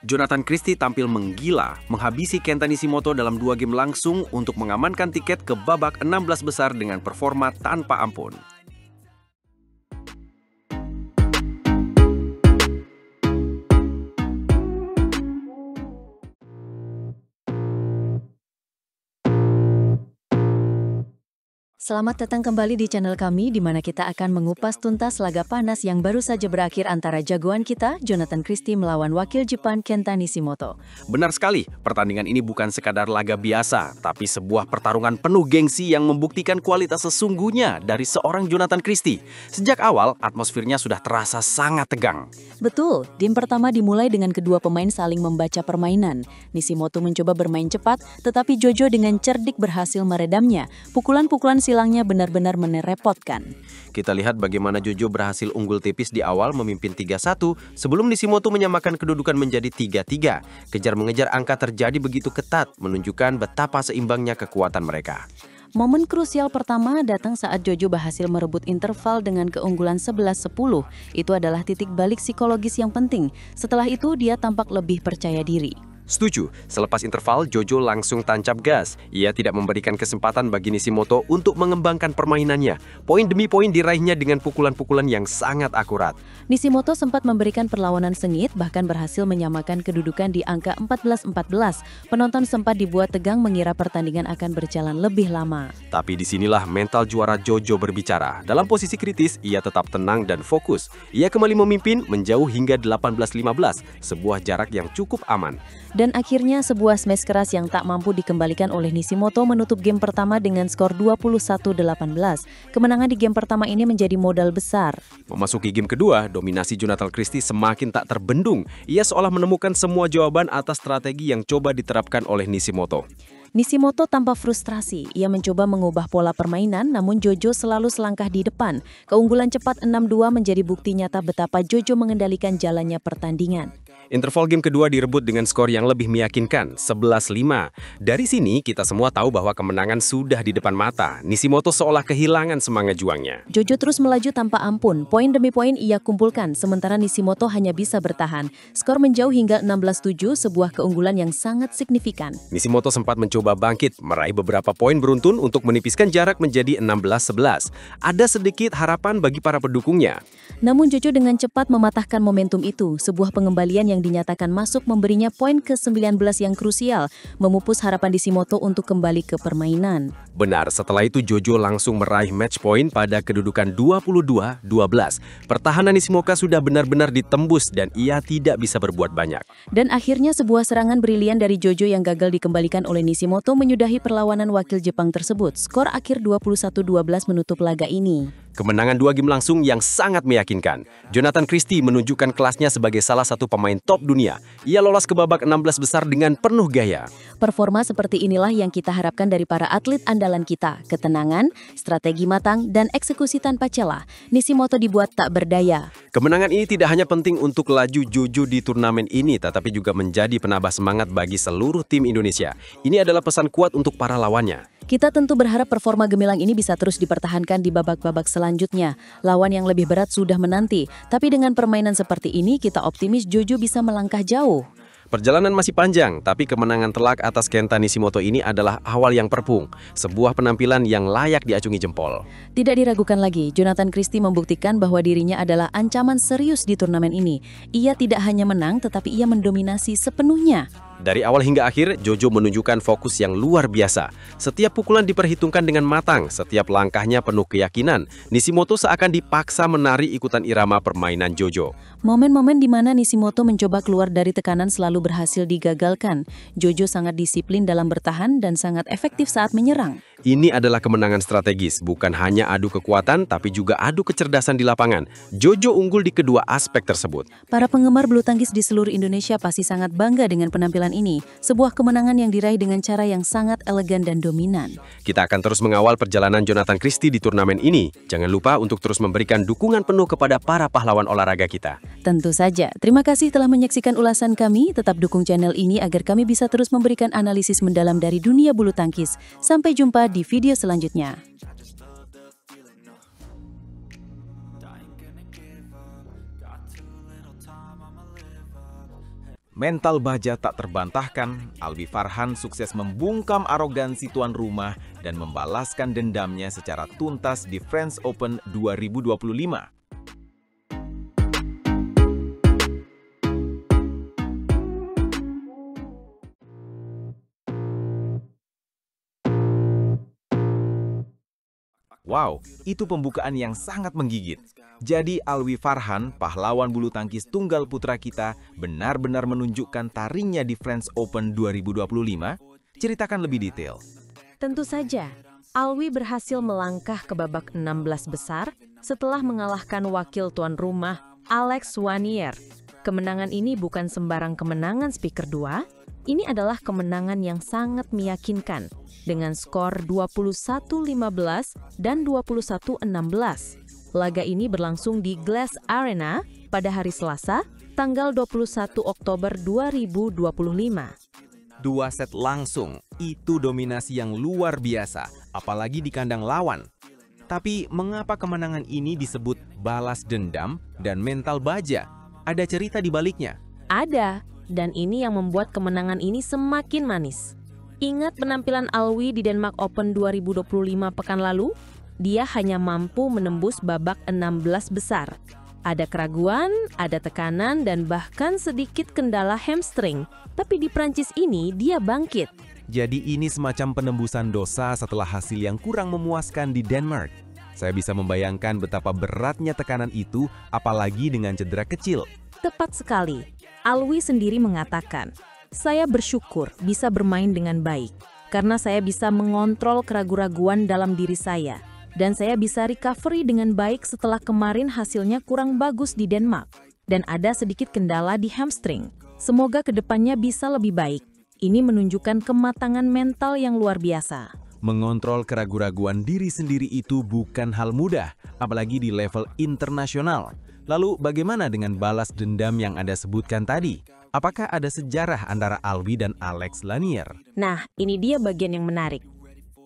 Jonathan Christie tampil menggila, menghabisi Kenta Nishimoto dalam 2 game langsung untuk mengamankan tiket ke babak 16 besar dengan performa tanpa ampun. Selamat datang kembali di channel kami di mana kita akan mengupas tuntas laga panas yang baru saja berakhir antara jagoan kita, Jonathan Christie melawan wakil Jepang Kenta Nishimoto. Benar sekali, pertandingan ini bukan sekadar laga biasa, tapi sebuah pertarungan penuh gengsi yang membuktikan kualitas sesungguhnya dari seorang Jonathan Christie. Sejak awal, atmosfernya sudah terasa sangat tegang. Betul, game pertama dimulai dengan kedua pemain saling membaca permainan. Nishimoto mencoba bermain cepat, tetapi Jojo dengan cerdik berhasil meredamnya. Pukulan-pukulan silangnya benar-benar merepotkan. Kita lihat bagaimana Jojo berhasil unggul tipis di awal memimpin 3-1 sebelum Nishimoto menyamakan kedudukan menjadi 3-3. Kejar-mengejar angka terjadi begitu ketat, menunjukkan betapa seimbangnya kekuatan mereka. Momen krusial pertama datang saat Jojo berhasil merebut interval dengan keunggulan 11-10. Itu adalah titik balik psikologis yang penting. Setelah itu dia tampak lebih percaya diri. Setuju, selepas interval Jojo langsung tancap gas. Ia tidak memberikan kesempatan bagi Nishimoto untuk mengembangkan permainannya. Poin demi poin diraihnya dengan pukulan-pukulan yang sangat akurat. Nishimoto sempat memberikan perlawanan sengit, bahkan berhasil menyamakan kedudukan di angka 14-14. Penonton sempat dibuat tegang mengira pertandingan akan berjalan lebih lama. Tapi disinilah mental juara Jojo berbicara. Dalam posisi kritis, ia tetap tenang dan fokus. Ia kembali memimpin menjauh hingga 18-15, sebuah jarak yang cukup aman. Dan akhirnya sebuah smash keras yang tak mampu dikembalikan oleh Nishimoto menutup game pertama dengan skor 21-18. Kemenangan di game pertama ini menjadi modal besar. Memasuki game kedua, dominasi Jonathan Christie semakin tak terbendung. Ia seolah menemukan semua jawaban atas strategi yang coba diterapkan oleh Nishimoto. Nishimoto tampak frustrasi. Ia mencoba mengubah pola permainan, namun Jojo selalu selangkah di depan. Keunggulan cepat 6-2 menjadi bukti nyata betapa Jojo mengendalikan jalannya pertandingan. Interval game kedua direbut dengan skor yang lebih meyakinkan, 11-5. Dari sini, kita semua tahu bahwa kemenangan sudah di depan mata. Nishimoto seolah kehilangan semangat juangnya. Jojo terus melaju tanpa ampun. Poin demi poin ia kumpulkan, sementara Nishimoto hanya bisa bertahan. Skor menjauh hingga 16-7, sebuah keunggulan yang sangat signifikan. Nishimoto sempat mencoba bangkit, meraih beberapa poin beruntun untuk menipiskan jarak menjadi 16-11. Ada sedikit harapan bagi para pendukungnya. Namun Jojo dengan cepat mematahkan momentum itu. Sebuah pengembalian yang dinyatakan masuk memberinya poin ke-19 yang krusial, memupus harapan Nishimoto untuk kembali ke permainan. Benar, setelah itu Jojo langsung meraih match point pada kedudukan 22-12. Pertahanan Nishimoto sudah benar-benar ditembus dan ia tidak bisa berbuat banyak. Dan akhirnya sebuah serangan brilian dari Jojo yang gagal dikembalikan oleh Nishimoto menyudahi perlawanan wakil Jepang tersebut. Skor akhir 21-12 menutup laga ini. Kemenangan 2 game langsung yang sangat meyakinkan. Jonathan Christie menunjukkan kelasnya sebagai salah satu pemain top dunia. Ia lolos ke babak 16 besar dengan penuh gaya. Performa seperti inilah yang kita harapkan dari para atlet andalan kita. Ketenangan, strategi matang, dan eksekusi tanpa celah. Nishimoto dibuat tak berdaya. Kemenangan ini tidak hanya penting untuk laju Jojo di turnamen ini, tetapi juga menjadi penambah semangat bagi seluruh tim Indonesia. Ini adalah pesan kuat untuk para lawannya. Kita tentu berharap performa gemilang ini bisa terus dipertahankan di babak-babak selanjutnya. Lawan yang lebih berat sudah menanti, tapi dengan permainan seperti ini kita optimis Jojo bisa melangkah jauh. Perjalanan masih panjang, tapi kemenangan telak atas Kenta Nishimoto ini adalah awal yang perpung. Sebuah penampilan yang layak diacungi jempol. Tidak diragukan lagi, Jonathan Christie membuktikan bahwa dirinya adalah ancaman serius di turnamen ini. Ia tidak hanya menang, tetapi ia mendominasi sepenuhnya. Dari awal hingga akhir, Jojo menunjukkan fokus yang luar biasa. Setiap pukulan diperhitungkan dengan matang, setiap langkahnya penuh keyakinan. Nishimoto seakan dipaksa menari ikutan irama permainan Jojo. Momen-momen di mana Nishimoto mencoba keluar dari tekanan selalu berhasil digagalkan. Jojo sangat disiplin dalam bertahan dan sangat efektif saat menyerang. Ini adalah kemenangan strategis, bukan hanya adu kekuatan, tapi juga adu kecerdasan di lapangan. Jojo unggul di kedua aspek tersebut. Para penggemar bulu tangkis di seluruh Indonesia pasti sangat bangga dengan penampilan ini. Sebuah kemenangan yang diraih dengan cara yang sangat elegan dan dominan. Kita akan terus mengawal perjalanan Jonathan Christie di turnamen ini. Jangan lupa untuk terus memberikan dukungan penuh kepada para pahlawan olahraga kita. Tentu saja. Terima kasih telah menyaksikan ulasan kami. Tetap dukung channel ini agar kami bisa terus memberikan analisis mendalam dari dunia bulu tangkis. Sampai jumpa di video selanjutnya. Mental baja tak terbantahkan, Alwi Farhan sukses membungkam arogansi tuan rumah dan membalaskan dendamnya secara tuntas di French Open 2025. Wow, itu pembukaan yang sangat menggigit. Jadi Alwi Farhan, pahlawan bulu tangkis tunggal putra kita, benar-benar menunjukkan taringnya di French Open 2025. Ceritakan lebih detail. Tentu saja, Alwi berhasil melangkah ke babak 16 besar setelah mengalahkan wakil tuan rumah Alex Lanier. Kemenangan ini bukan sembarang kemenangan speaker 2, ini adalah kemenangan yang sangat meyakinkan dengan skor 21-15 dan 21-16. Laga ini berlangsung di Glass Arena pada hari Selasa, tanggal 21 Oktober 2025. 2 set langsung, itu dominasi yang luar biasa, apalagi di kandang lawan. Tapi mengapa kemenangan ini disebut balas dendam dan mental baja? Ada cerita di baliknya. Ada, dan ini yang membuat kemenangan ini semakin manis. Ingat penampilan Alwi di Denmark Open 2025 pekan lalu? Dia hanya mampu menembus babak 16 besar. Ada keraguan, ada tekanan, dan bahkan sedikit kendala hamstring. Tapi di Prancis ini, dia bangkit. Jadi ini semacam penembusan dosa setelah hasil yang kurang memuaskan di Denmark. Saya bisa membayangkan betapa beratnya tekanan itu, apalagi dengan cedera kecil. Tepat sekali. Alwi sendiri mengatakan, "Saya bersyukur bisa bermain dengan baik, karena saya bisa mengontrol keraguan-raguan dalam diri saya, dan saya bisa recovery dengan baik setelah kemarin hasilnya kurang bagus di Denmark, dan ada sedikit kendala di hamstring. Semoga kedepannya bisa lebih baik." Ini menunjukkan kematangan mental yang luar biasa. Mengontrol keraguan-raguan diri sendiri itu bukan hal mudah, apalagi di level internasional. Lalu bagaimana dengan balas dendam yang Anda sebutkan tadi? Apakah ada sejarah antara Alwi dan Alex Lanier? Nah, ini dia bagian yang menarik.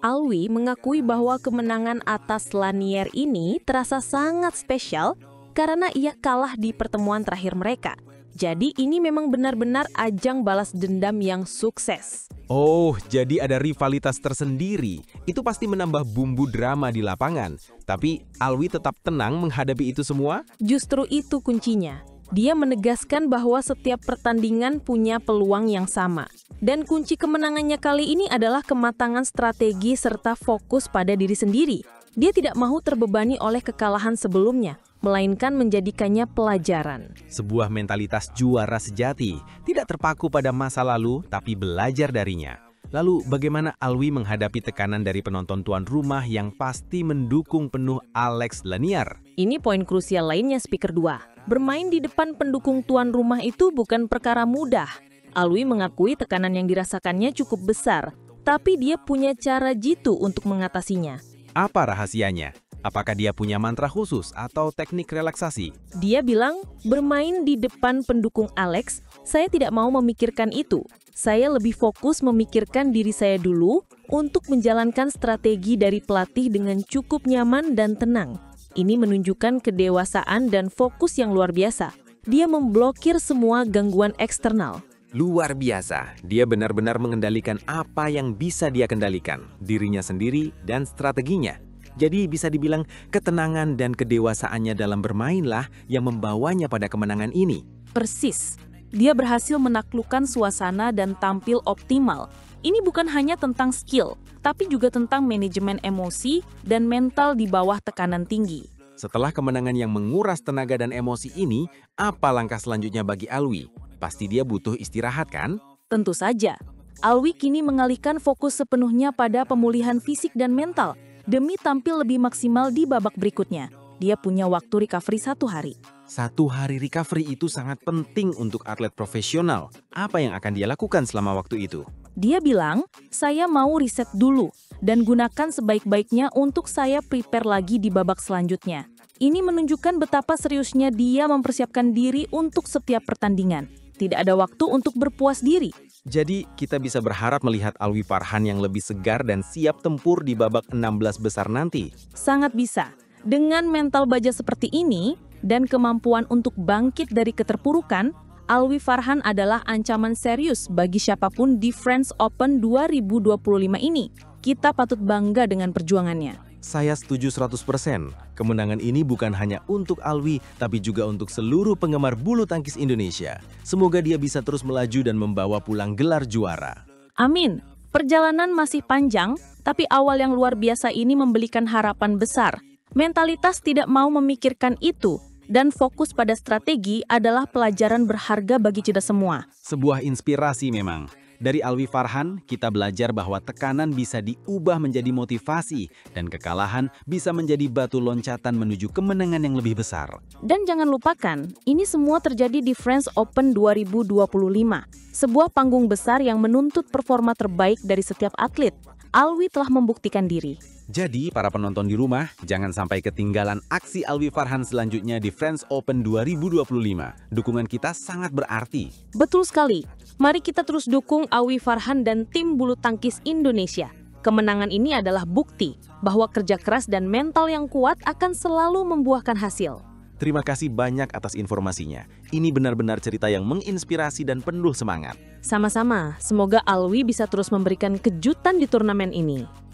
Alwi mengakui bahwa kemenangan atas Lanier ini terasa sangat spesial karena ia kalah di pertemuan terakhir mereka. Jadi ini memang benar-benar ajang balas dendam yang sukses. Oh, jadi ada rivalitas tersendiri. Itu pasti menambah bumbu drama di lapangan. Tapi Alwi tetap tenang menghadapi itu semua? Justru itu kuncinya. Dia menegaskan bahwa setiap pertandingan punya peluang yang sama. Dan kunci kemenangannya kali ini adalah kematangan strategi serta fokus pada diri sendiri. Dia tidak mau terbebani oleh kekalahan sebelumnya, melainkan menjadikannya pelajaran. Sebuah mentalitas juara sejati, tidak terpaku pada masa lalu, tapi belajar darinya. Lalu bagaimana Alwi menghadapi tekanan dari penonton tuan rumah yang pasti mendukung penuh Alex Lanier? Ini poin krusial lainnya speaker 2. Bermain di depan pendukung tuan rumah itu bukan perkara mudah. Alwi mengakui tekanan yang dirasakannya cukup besar, tapi dia punya cara jitu untuk mengatasinya. Apa rahasianya? Apakah dia punya mantra khusus atau teknik relaksasi? Dia bilang, bermain di depan pendukung Alex, saya tidak mau memikirkan itu. Saya lebih fokus memikirkan diri saya dulu untuk menjalankan strategi dari pelatih dengan cukup nyaman dan tenang. Ini menunjukkan kedewasaan dan fokus yang luar biasa. Dia memblokir semua gangguan eksternal. Luar biasa, dia benar-benar mengendalikan apa yang bisa dia kendalikan, dirinya sendiri dan strateginya. Jadi bisa dibilang ketenangan dan kedewasaannya dalam bermainlah yang membawanya pada kemenangan ini. Persis. Dia berhasil menaklukkan suasana dan tampil optimal. Ini bukan hanya tentang skill, tapi juga tentang manajemen emosi dan mental di bawah tekanan tinggi. Setelah kemenangan yang menguras tenaga dan emosi ini, apa langkah selanjutnya bagi Alwi? Pasti dia butuh istirahat kan? Tentu saja. Alwi kini mengalihkan fokus sepenuhnya pada pemulihan fisik dan mental demi tampil lebih maksimal di babak berikutnya. Dia punya waktu recovery 1 hari. 1 hari recovery itu sangat penting untuk atlet profesional. Apa yang akan dia lakukan selama waktu itu? Dia bilang, saya mau riset dulu dan gunakan sebaik-baiknya untuk saya prepare lagi di babak selanjutnya. Ini menunjukkan betapa seriusnya dia mempersiapkan diri untuk setiap pertandingan. Tidak ada waktu untuk berpuas diri. Jadi kita bisa berharap melihat Alwi Farhan yang lebih segar dan siap tempur di babak 16 besar nanti. Sangat bisa. Dengan mental baja seperti ini dan kemampuan untuk bangkit dari keterpurukan, Alwi Farhan adalah ancaman serius bagi siapapun di French Open 2025 ini. Kita patut bangga dengan perjuangannya. Saya setuju 100%. Kemenangan ini bukan hanya untuk Alwi, tapi juga untuk seluruh penggemar bulu tangkis Indonesia. Semoga dia bisa terus melaju dan membawa pulang gelar juara. Amin. Perjalanan masih panjang, tapi awal yang luar biasa ini memberikan harapan besar. Mentalitas tidak mau memikirkan itu, dan fokus pada strategi adalah pelajaran berharga bagi kita semua. Sebuah inspirasi memang. Dari Alwi Farhan, kita belajar bahwa tekanan bisa diubah menjadi motivasi dan kekalahan bisa menjadi batu loncatan menuju kemenangan yang lebih besar. Dan jangan lupakan, ini semua terjadi di French Open 2025. Sebuah panggung besar yang menuntut performa terbaik dari setiap atlet. Alwi telah membuktikan diri. Jadi, para penonton di rumah, jangan sampai ketinggalan aksi Alwi Farhan selanjutnya di French Open 2025. Dukungan kita sangat berarti. Betul sekali. Mari kita terus dukung Alwi Farhan dan tim bulu tangkis Indonesia. Kemenangan ini adalah bukti bahwa kerja keras dan mental yang kuat akan selalu membuahkan hasil. Terima kasih banyak atas informasinya. Ini benar-benar cerita yang menginspirasi dan penuh semangat. Sama-sama, semoga Alwi bisa terus memberikan kejutan di turnamen ini.